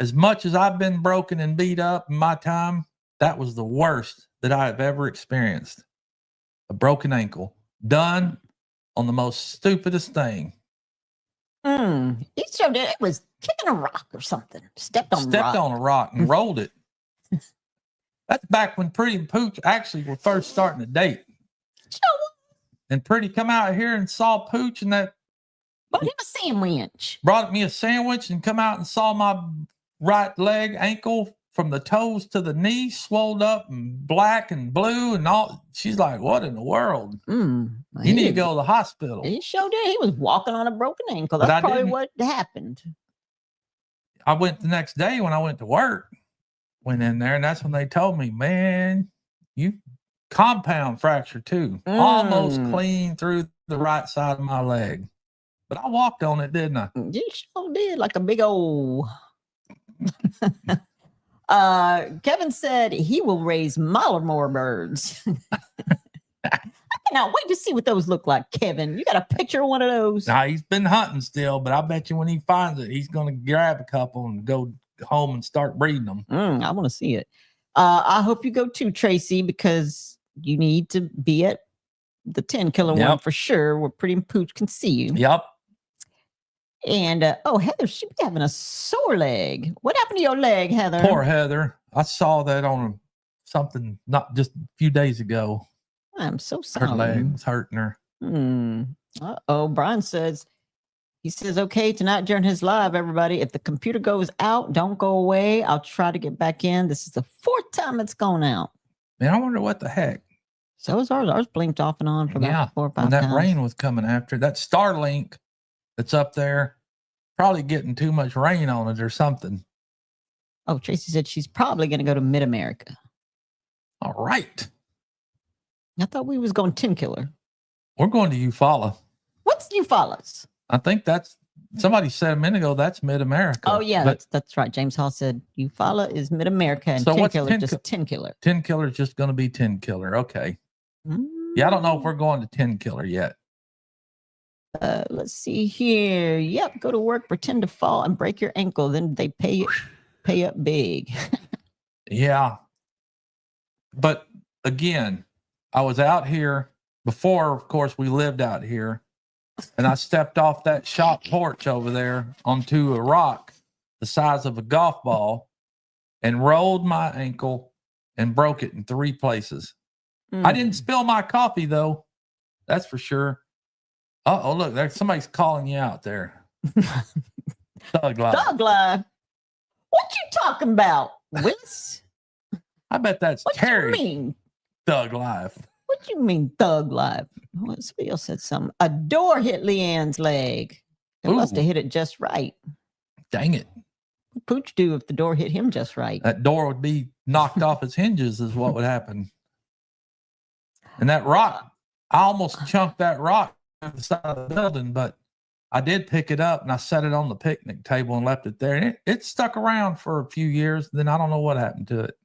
as much as I've been broken and beat up in my time, that was the worst that I have ever experienced. A broken ankle done on the most stupidest thing. He showed it was kicking a rock or something. Stepped on a rock and rolled it. That's back when Pretty and Pooch actually were first starting to date. And Pretty come out here and saw Pooch and that brought him a sandwich. Brought me a sandwich and come out and saw my right leg, ankle from the toes to the knee, swelled up and black and blue and all. She's like, what in the world? You need to go to the hospital. He showed it. He was walking on a broken ankle. That's probably what happened. I went the next day when I went to work, went in there, and that's when they told me, man, you compound fracture too. Almost clean through the right side of my leg. But I walked on it, didn't I? You sure did, like a big old... Kevin said he will raise more birds. I cannot wait to see what those look like, Kevin. You got a picture of one of those? Nah, he's been hunting still, but I bet you when he finds it, he's going to grab a couple and go home and start breeding them. I want to see it. I hope you go too, Tracy, because you need to be at the 10 Killer one for sure, where Pretty and Pooch can see you. Yep. And Heather, she be having a sore leg. What happened to your leg, Heather? Poor Heather. I saw that on something not just a few days ago. I'm so sorry. Her leg was hurting her. Brian says, okay, tonight during his live, everybody, if the computer goes out, don't go away. I'll try to get back in. This is the 4th time it's gone out. Man, I wonder what the heck. So is ours. Ours blinked off and on for about 4 or 5 when that times. Rain was coming after. That Starlink that's up there, probably getting too much rain on it or something. Oh, Tracy said she's probably going to go to Mid America. All right. I thought we was going 10 Killer. We're going to Eufaula. What's Eufaula's? I think that's, somebody said a minute ago, that's Mid America. Oh, yeah, that's right. James Hall said Eufaula is Mid America and 10 Killer just 10 Killer. 10 Killer is just going to be 10 Killer. Okay. Yeah, I don't know if we're going to 10 Killer yet. Let's see here. Yep, go to work, pretend to fall and break your ankle. Then they pay up big. Yeah. But again, I was out here before, of course, we lived out here. And I stepped off that shop porch over there onto a rock the size of a golf ball and rolled my ankle and broke it in 3 places. I didn't spill my coffee, though. That's for sure. Uh-oh, look, there's somebody's calling you out there. Thug Life. Thug Life? What you talking about, Willis? I bet that's what Terry. What you mean? Thug Life. What you mean, Thug Life? Oh, somebody else said something. A door hit Leanne's leg. It must have hit it just right. Dang it. What'd Pooch do if the door hit him just right? That door would be knocked off its hinges is what would happen. And that rock, I almost chunked that rock at the side of the building, but I did pick it up and I set it on the picnic table and left it there. And it stuck around for a few years. Then I don't know what happened to it.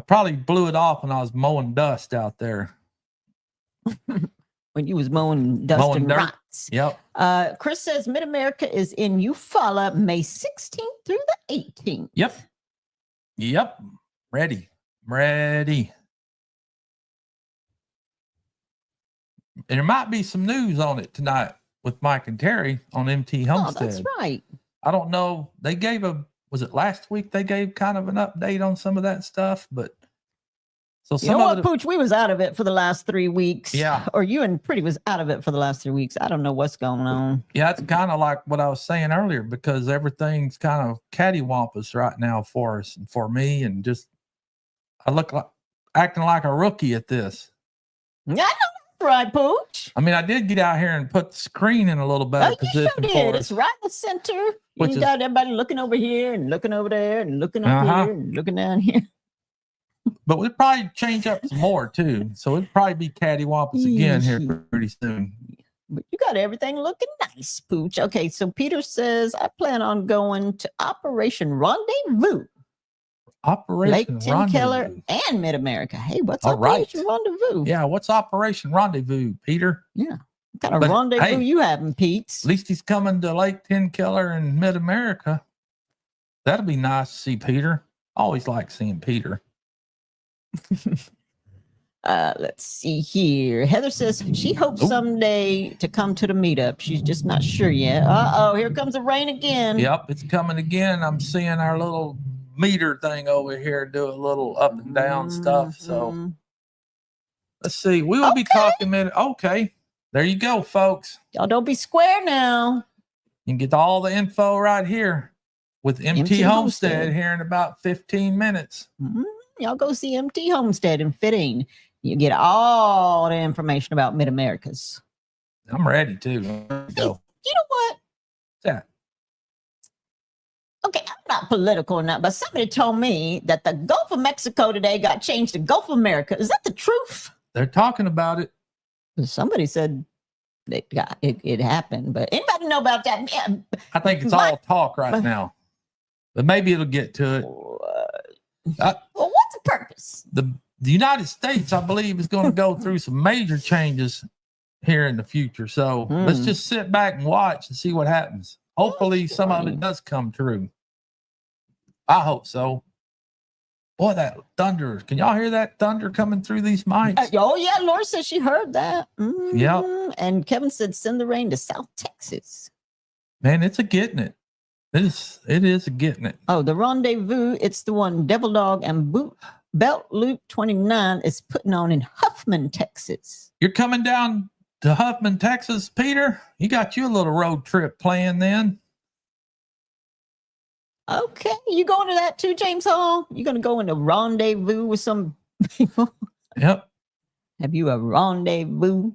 I probably blew it off when I was mowing dust out there. When you was mowing dust Mowing and dirt. rocks. Yep. Chris says Mid-America is in Eufaula May 16th through the 18th. Yep. Ready. And there might be some news on it tonight with Mike and Terry on MT Homestead. Oh, that's right. I don't know. They gave was it last week? They gave kind of an update on some of that stuff, but so you know what, Pooch? We was out of it for the last 3 weeks. Yeah. Or you and Pretty was out of it for the last 3 weeks. I don't know what's going on. Yeah, it's kind of like what I was saying earlier, because everything's kind of cattywampus right now for us and for me, and just I look like acting like a rookie at this. I know, right, Pooch? I mean, I did get out here and put the screen in a little better position you sure for did. us. It's right in the center. Which You got everybody looking over here and looking over there and looking up here and looking down here. But we'll probably change up some more too. So it'll probably be cattywampus again here pretty soon. But you got everything looking nice, Pooch. Okay, so Peter says, I plan on going to Operation Rendezvous. Lake Keller and Mid-America. Hey, what's Operation Rendezvous? Yeah, what's Operation Rendezvous, Peter? Yeah. What kind of rendezvous you having, Pete? At least he's coming to Lake Keller and Mid-America. That'll be nice to see Peter. Always like seeing Peter. Let's see here. Heather says she hopes someday to come to the meetup. She's just not sure yet. Here comes the rain again. Yep, it's coming again. I'm seeing our little meter thing over here do a little up and down stuff. So let's see. We will be talking Okay. There you go, folks. Y'all don't be square now. You can get all the info right here with MT Homestead here in about 15 minutes. Y'all go see MT Homestead in Fitting. You get all the information about Mid-Americas. I'm ready to. Go. You know what? What's that? Okay, I'm not political or not, but somebody told me that the Gulf of Mexico today got changed to Gulf of America. Is that the truth? They're talking about it. Somebody said it happened, but anybody know about that? I think it's all talk right now, but maybe it'll get to it. Well, what's the purpose? The United States, I believe, is going to go through some major changes here in the future. So let's just sit back and watch and see what happens. Hopefully some of it does come true. I hope so. Boy, that thunder. Can y'all hear that thunder coming through these mics? Oh, yeah. Laura says she heard that. Yep. And Kevin said send the rain to South Texas. Man, it's a getting it. It is a getting it. Oh, the rendezvous. It's the one Devil Dog and Belt Loop 29 is putting on in Huffman, Texas. You're coming down to Huffman, Texas, Peter? You got you a little road trip planned then. Okay. You going to that too, James Hall? You going to go in a rendezvous with some people? Yep. Have you a rendezvous?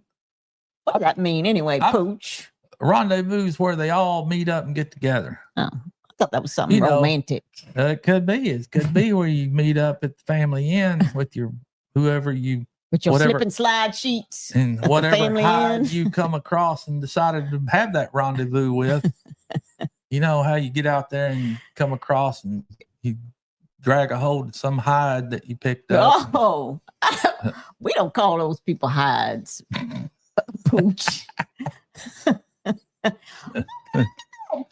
What does that mean anyway, Pooch? Rendezvous is where they all meet up and get together. Oh, I thought that was something romantic. It could be. It could be where you meet up at the family inn with your whoever you with your slip and slide sheets and whatever hide you come across and decided to have that rendezvous with. You know how you get out there and you come across and you drag a hold of some hide that you picked up. Oh, we don't call those people hides, Pooch.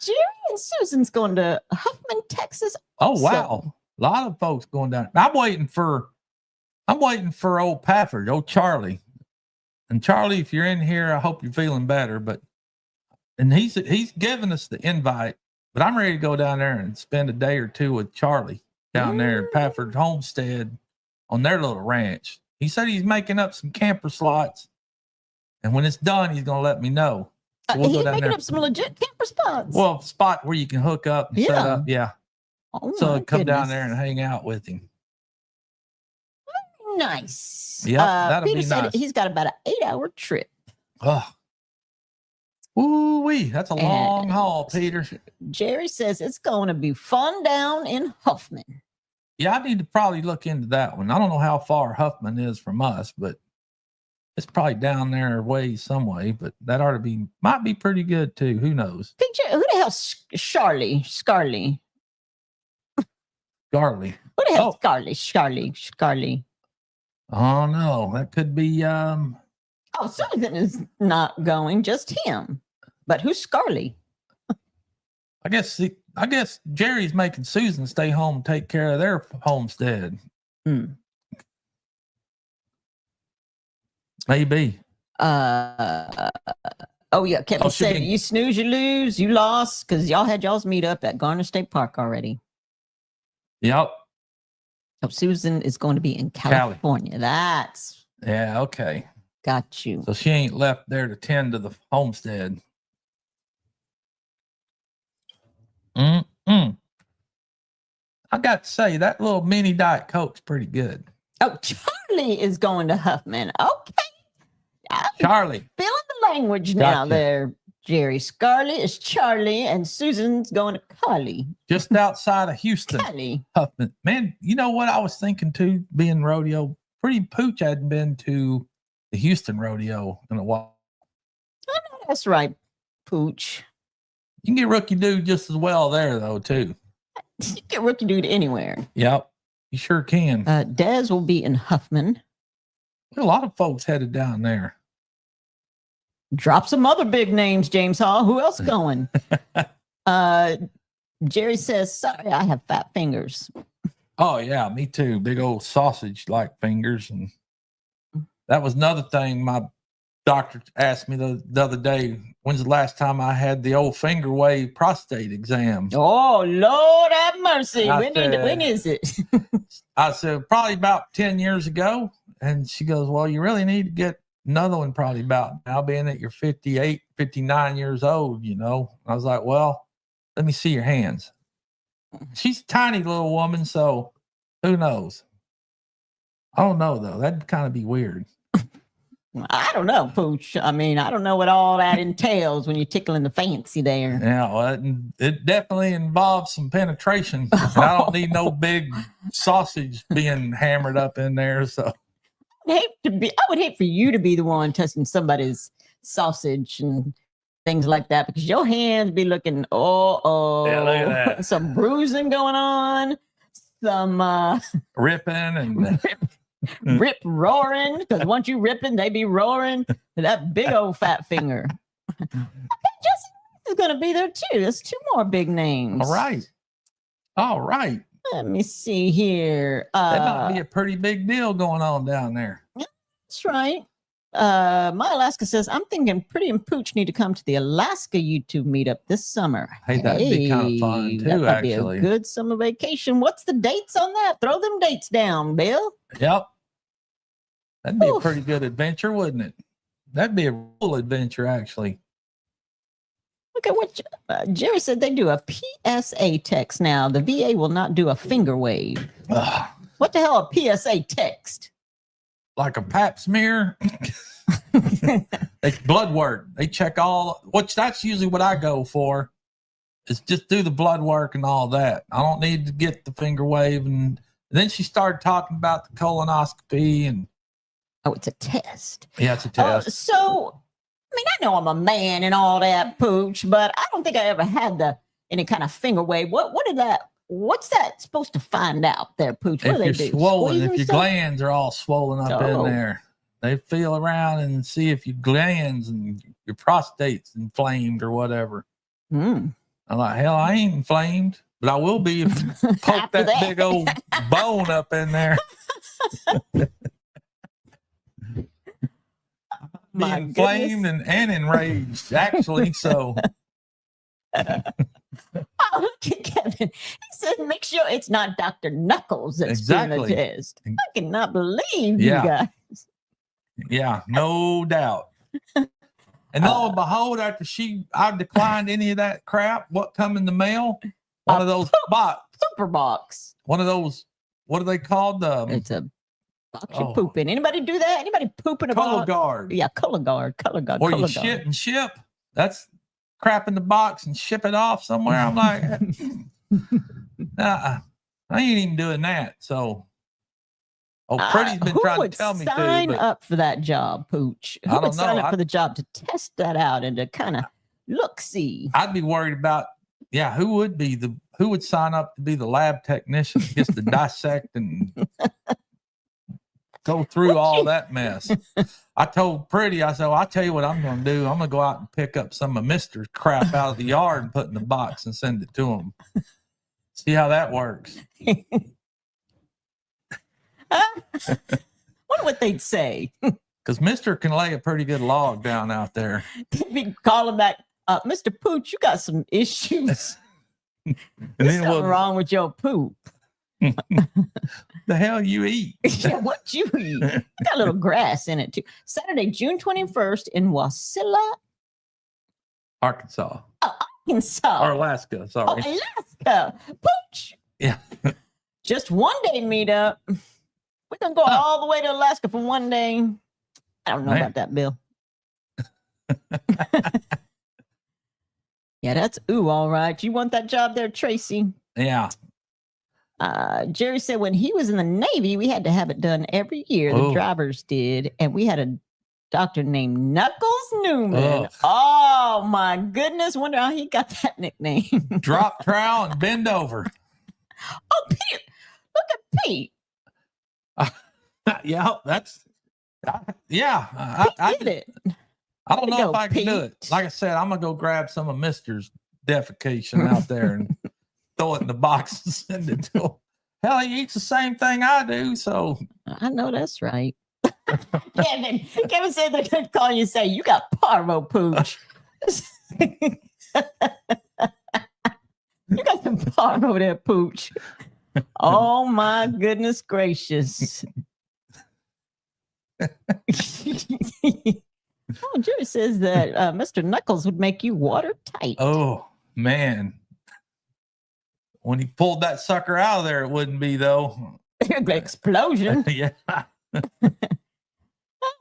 Jerry and Susan's going to Huffman, Texas. Oh, wow. A lot of folks going down. I'm waiting for old Pafford, old Charlie. And Charlie, if you're in here, I hope you're feeling better. And he's given us the invite, but I'm ready to go down there and spend a day or two with Charlie down there at Pafford Homestead on their little ranch. He said he's making up some camper slots. And when it's done, he's going to let me know. So we'll he's making up some legit camper spots. Well, a spot where you can hook up and set up. Yeah. Oh, so come down there and hang out with him. Nice. Yeah, that'll Peter be said nice. He's got about an 8-hour trip. Oh. Ooh-wee. That's a long haul, Peter. Jerry says it's going to be fun down in Huffman. Yeah, I need to probably look into that one. I don't know how far Huffman is from us, but it's probably down there way some way, but that might be pretty good too. Who knows? Picture who the hell's Scarly? Garley. What the hell? Oh. Scarly. Oh no, that could be Oh, Susan is not going, just him. But who's Scarly? I guess Jerry's making Susan stay home and take care of their homestead. Maybe. Oh yeah, Kevin said you snooze, you lose, you lost because y'all had y'all's meet up at Garner State Park already. Yep. So Susan is going to be in California. That's okay. Got you. So she ain't left there to tend to the homestead. I got to say that little mini Diet Coke's pretty good. Oh, Charlie is going to Huffman. Okay. Charlie. Feeling the language now there, Jerry. Scarlett is Charlie and Susan's going to Carly. Just outside of Houston. Carly. Huffman. Man, you know what I was thinking too, being rodeo? Pretty Pooch hadn't been to the Houston rodeo in a while. I know that's right, Pooch. You can get Rookie Dude just as well there, though, too. You can get Rookie Dude anywhere. Yep, you sure can. Dez will be in Huffman. A lot of folks headed down there. Drop some other big names, James Hall. Who else going? Jerry says, sorry, I have fat fingers. Oh, yeah, me too. Big old sausage-like fingers. And that was another thing my doctor asked me the other day. When's the last time I had the old finger wave prostate exam? Oh, Lord have mercy. When is it? I said, probably about 10 years ago. And she goes, well, you really need to get another one probably about now, being that you're 58, 59 years old, you know. I was like, well, let me see your hands. She's a tiny little woman, so who knows? I don't know, though. That'd kind of be weird. I don't know, Pooch. I mean, I don't know what all that entails when you're tickling the fancy there. Yeah, well, it definitely involves some penetration. And I don't need no big sausage being hammered up in there, so. I would hate for you to be the one touching somebody's sausage and things like that, because your hands be looking, yeah, look at that. Some bruising going on, some ripping and rip roaring, because once you ripping, they be roaring. That big old fat finger. Justin is going to be there too. There's two more big names. All right. Let me see here. That might be a pretty big deal going on down there. That's right. My Alaska says, I'm thinking Pretty and Pooch need to come to the Alaska YouTube meetup this summer. Hey, that'd be kind of fun too, that actually. Be a good summer vacation. What's the dates on that? Throw them dates down, Bill. Yep. That'd be a pretty good adventure, wouldn't it? That'd be a real adventure, actually. Look at what Jerry said. They do a PSA text now. The VA will not do a finger wave. What the hell, a PSA text? Like a pap smear. It's blood work. They check which that's usually what I go for. Is just do the blood work and all that. I don't need to get the finger wave. And then she started talking about the colonoscopy and. Oh, it's a test. Yeah, it's a test. So, I mean, I know I'm a man and all that, Pooch, but I don't think I ever had any kind of finger wave. What's that supposed to find out there, Pooch? What do they do? Swollen, if your glands are all swollen up in there, they feel around and see if your glands and your prostate's inflamed or whatever. I'm like, hell, I ain't inflamed, but I will be if you poke that big old bone up in there. Be inflamed and enraged, actually. So, look at Kevin. He said, "Make sure it's not Dr. Knuckles that's doing the test." I cannot believe you guys. Yeah, no doubt. And lo and behold, after I declined any of that crap, what come in the mail? One of those super box. One of those. What are they called? It's a. You're pooping. Anybody do that? Anybody pooping about? Color guard. Yeah, color guard. Or you shit and ship. That's crap in the box and ship it off somewhere. I'm like, I ain't even doing that. So, Pretty's been trying to tell me to. Who would sign up for that job, Pooch? Who would sign up for the job to test that out and to kind of see? I'd be worried about, who would be who would sign up to be the lab technician just to dissect and go through all that mess? I told Pretty, I said, well, I'll tell you what I'm going to do. I'm going to go out and pick up some of Mr. crap out of the yard and put in the box and send it to him. See how that works. Wonder what they'd say. Because Mr. can lay a pretty good log down out there. They'd be calling back, Mr. Pooch, you got some issues. And There's then something wrong with your poop. The hell you eat? Yeah, what you eat? Got a little grass in it too. Saturday, June 21st in Wasilla, Arkansas. Arkansas. Or Alaska, sorry. Oh, Alaska. Pooch. Yeah. Just one day meetup. We're going to go all the way to Alaska for one day. I don't know about that, Bill. Yeah, that's all right. You want that job there, Tracy? Yeah. Jerry said when he was in the Navy, we had to have it done every year. The drivers did. And we had a doctor named Knuckles Newman. Oh, my goodness. Wonder how he got that nickname. Drop trowel and bend over. Oh, Pete. Look at Pete. Yeah, that's... I did it. I don't know if I can do it. Like I said, I'm going to go grab some of Mr.'s defecation out there and throw it in the box and send it to him. Hell, he eats the same thing I do, so. I know that's right. Kevin said they're going to call you and say, you got parvo, Pooch. You got some parvo there, Pooch. Oh, my goodness gracious. Oh, Jerry says that Mr. Knuckles would make you watertight. Oh, man. When he pulled that sucker out of there, it wouldn't be, though. Explosion. Yeah.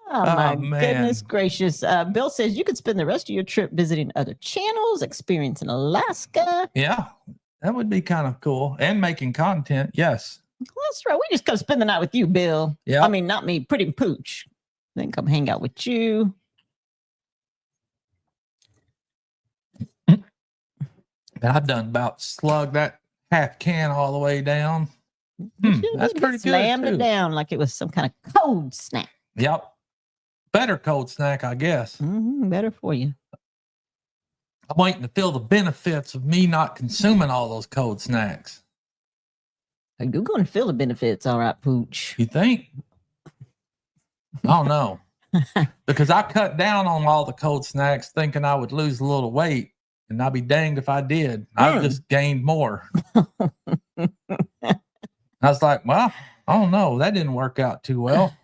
Oh, my goodness gracious. Bill says you could spend the rest of your trip visiting other channels, experiencing Alaska. Yeah, that would be kind of cool. And making content, yes. That's right. We just come spend the night with you, Bill. Yeah. I mean, not me, Pretty Pooch. Then come hang out with you. I've done about slug that half can all the way down. That's pretty good. Slammed it down like it was some kind of cold snack. Yep. Better cold snack, I guess. Better for you. I'm waiting to feel the benefits of me not consuming all those cold snacks. You're going to feel the benefits, all right, Pooch. You think? I don't know. Because I cut down on all the cold snacks thinking I would lose a little weight. And I'd be danged if I did. I just gained more. I was like, well, I don't know. That didn't work out too well.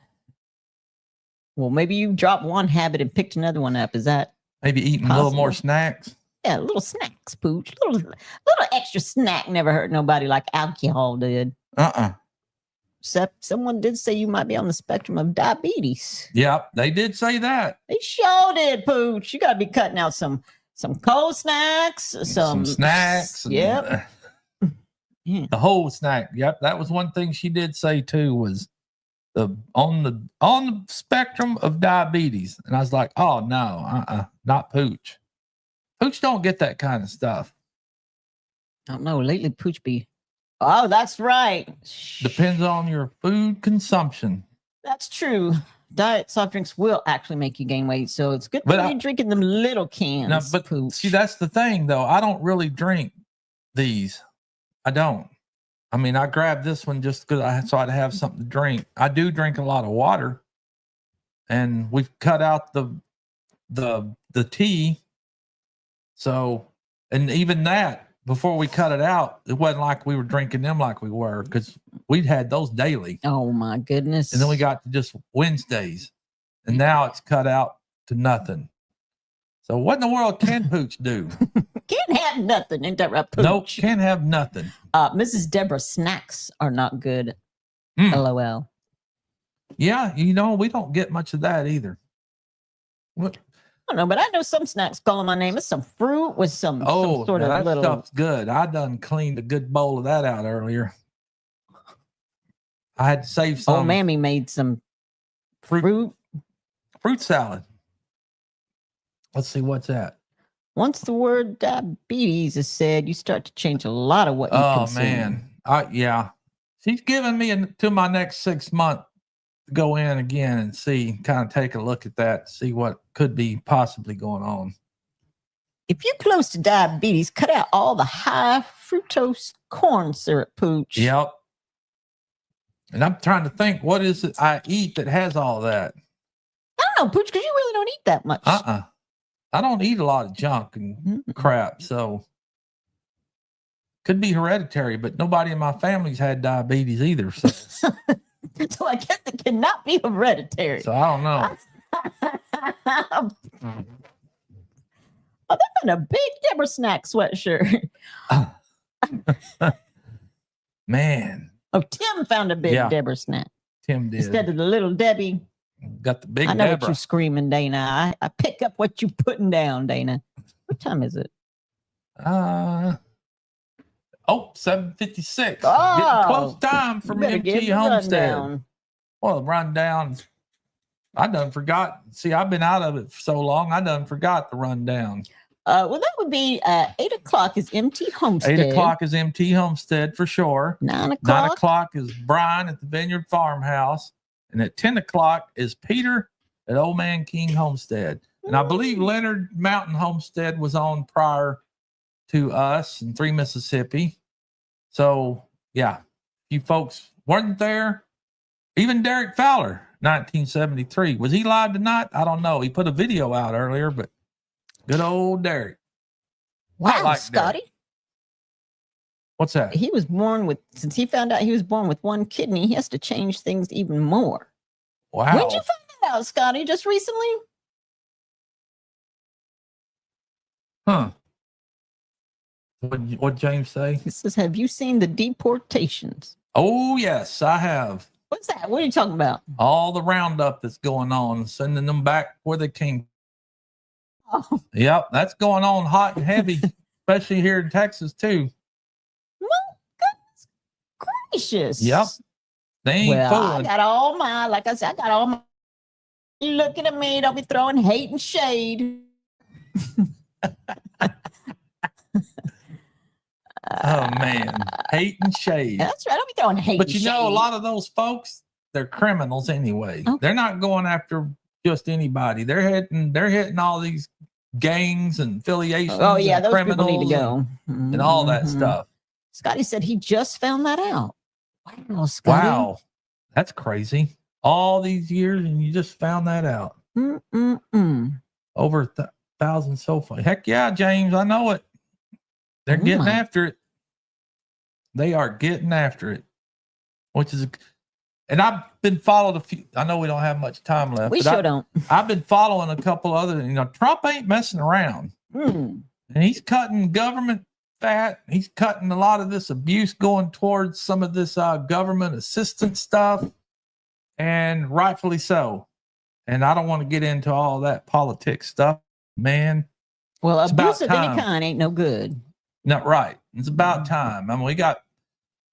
Well, maybe you dropped one habit and picked another one up. Is that maybe eating possible? A little more snacks? Yeah, little snacks, Pooch. Little extra snack never hurt nobody like alcohol did. Except someone did say you might be on the spectrum of diabetes. Yep, they did say that. They sure did, Pooch. You got to be cutting out some cold snacks, some snacks. Yep. The whole snack. Yep, that was one thing she did say too, was on the spectrum of diabetes. And I was like, oh no, not Pooch. Pooch don't get that kind of stuff. I don't know. Lately, Pooch be. Oh, that's right. Depends on your food consumption. That's true. Diet soft drinks will actually make you gain weight, so it's good that you're drinking them little cans. No, but Pooch. See, that's the thing, though. I don't really drink these. I don't. I mean, I grabbed this one just because I'd have something to drink. I do drink a lot of water, and we've cut out the tea. So, and even that, before we cut it out, it wasn't like we were drinking them like we were, because we'd had those daily. Oh my goodness. And then we got to just Wednesdays, and now it's cut out to nothing. So what in the world can Pooch do? Can't have nothing. Ain't that right, Pooch? Nope, can't have nothing. Mrs. Deborah, snacks are not good. LOL. Yeah, we don't get much of that either. What? I don't know, but I know some snacks calling my name. It's some fruit with some sort of that little. Stuff's good. I done cleaned a good bowl of that out earlier. I had to save some. Oh, Mammy made some fruit salad. Let's see what's that. Once the word diabetes is said, you start to change a lot of what you consume. Man. Yeah. She's giving me to my next 6 months to go in again and see, kind of take a look at that, see what could be possibly going on. If you're close to diabetes, cut out all the high fructose corn syrup, Pooch. Yep. And I'm trying to think, what is it I eat that has all that? I don't know, Pooch, because you really don't eat that much. I don't eat a lot of junk and crap, so could be hereditary, but nobody in my family's had diabetes either. So, so I guess it cannot be hereditary. So I don't know. Oh, that's in a big Deborah Snack sweatshirt. Man. Oh, Tim found a big Deborah Snack. Tim did. Instead of the little Debbie. Got the big I know Deborah. what you're screaming, Dana. I pick up what you're putting down, Dana. What time is it? 7:56. Oh, getting close time for MT Homestead. Well, the rundown. I done forgot. See, I've been out of it for so long. I done forgot the rundown. Well, that would be 8 o'clock is MT Homestead. 8 o'clock is MT Homestead for sure. 9 o'clock. 9 o'clock is Brian at the Vineyard Farmhouse. And at 10 o'clock is Peter at Old Man King Homestead. And I believe Leonard Mountain Homestead was on prior to us in 3 Mississippi. So, yeah, you folks weren't there. Even Derek Fowler, 1973. Was he live tonight? I don't know. He put a video out earlier, but good old Derek. Wow, like Scotty. Derek. What's that? He was born with, since he found out he was born with one kidney, he has to change things even more. Wow. When did you find that out, Scotty? Just recently? Huh. What James say? It says, have you seen the deportations? Oh, yes, I have. What's that? What are you talking about? All the roundup that's going on, sending them back where they came. Oh. Yep, that's going on hot and heavy, especially here in Texas, too. Well, goodness gracious. Yep. They ain't fooling. I got all my, like I said, I got all my. You looking at me, don't be throwing hate and shade. Oh, man. Hate and shade. That's right. Don't be throwing hate But and you shade. know, a lot of those folks, they're criminals anyway. Okay. They're not going after just anybody. They're hitting all these gangs and affiliations. Oh, yeah, and those people criminals need to go. and all that stuff. Scotty said he just found that out. Wow, Scotty. Wow. That's crazy. All these years and you just found that out. Over 1,000 so far. Heck yeah, James, I know it. They're getting after it. They are getting after it, which is, and I've been following a few. I know we don't have much time left. We sure don't. I've been following a couple other, Trump ain't messing around. And he's cutting government fat. He's cutting a lot of this abuse going towards some of this government assistance stuff, and rightfully so. And I don't want to get into all that politics stuff, man. Well, abuse of any kind ain't no good. Not right. It's about time. I mean, we got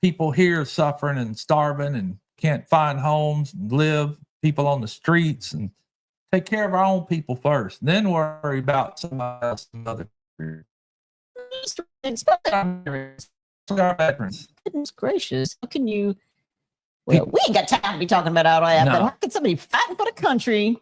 people here suffering and starving and can't find homes and live, people on the streets, and take care of our own people first. Then worry about somebody else. Our veterans. Goodness gracious. How can you? Well, we ain't got time to be talking about all that, but how can somebody fighting for the country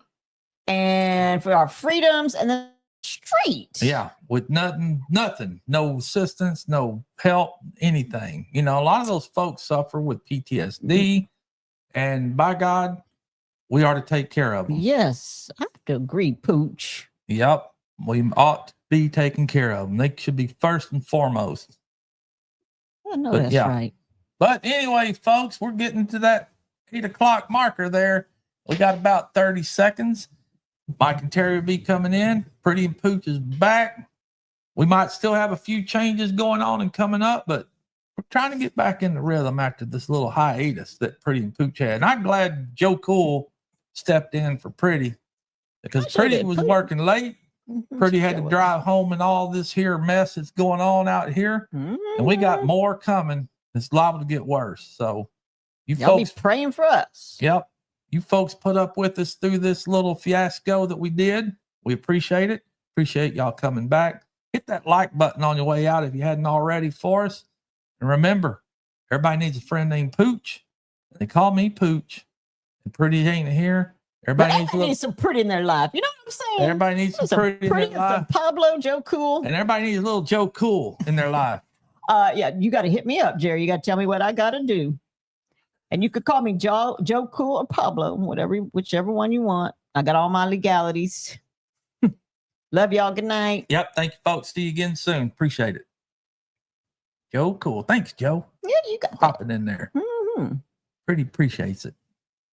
and for our freedoms and then street? Yeah, with nothing, no assistance, no help, anything. A lot of those folks suffer with PTSD, and by God, we ought to take care of them. Yes, I have to agree, Pooch. Yep, we ought to be taking care of them. They should be first and foremost. I know that's right. But anyway, folks, we're getting to that 8 o'clock marker there. We got about 30 seconds. Mike and Terry will be coming in. Pretty and Pooch is back. We might still have a few changes going on and coming up, but we're trying to get back in the rhythm after this little hiatus that Pretty and Pooch had. And I'm glad Joe Cool stepped in for Pretty, because Pretty was working late. Pretty had to drive home and all this here mess that's going on out here. And we got more coming. It's liable to get worse. So y'all be praying for us. Yep. You folks put up with us through this little fiasco that we did. We appreciate it. Appreciate y'all coming back. hit that like button on your way out if you hadn't already for us. And remember, everybody needs a friend named Pooch. They call me Pooch. And Pretty ain't here. Everybody needs some pretty in their life. You know what I'm saying? Everybody needs some pretty in their life. Pablo, Joe Cool. And everybody needs a little Joe Cool in their life. Yeah, you got to hit me up, Jerry. You got to tell me what I got to do. And you could call me Joe Cool or Pablo, whichever one you want. I got all my legalities. Love y'all. Good night. Yep. Thank you, folks. See you again soon. Appreciate it. Joe Cool. Thanks, Joe. Yeah, you got popping in there. Mm-hmm. Pretty appreciates it.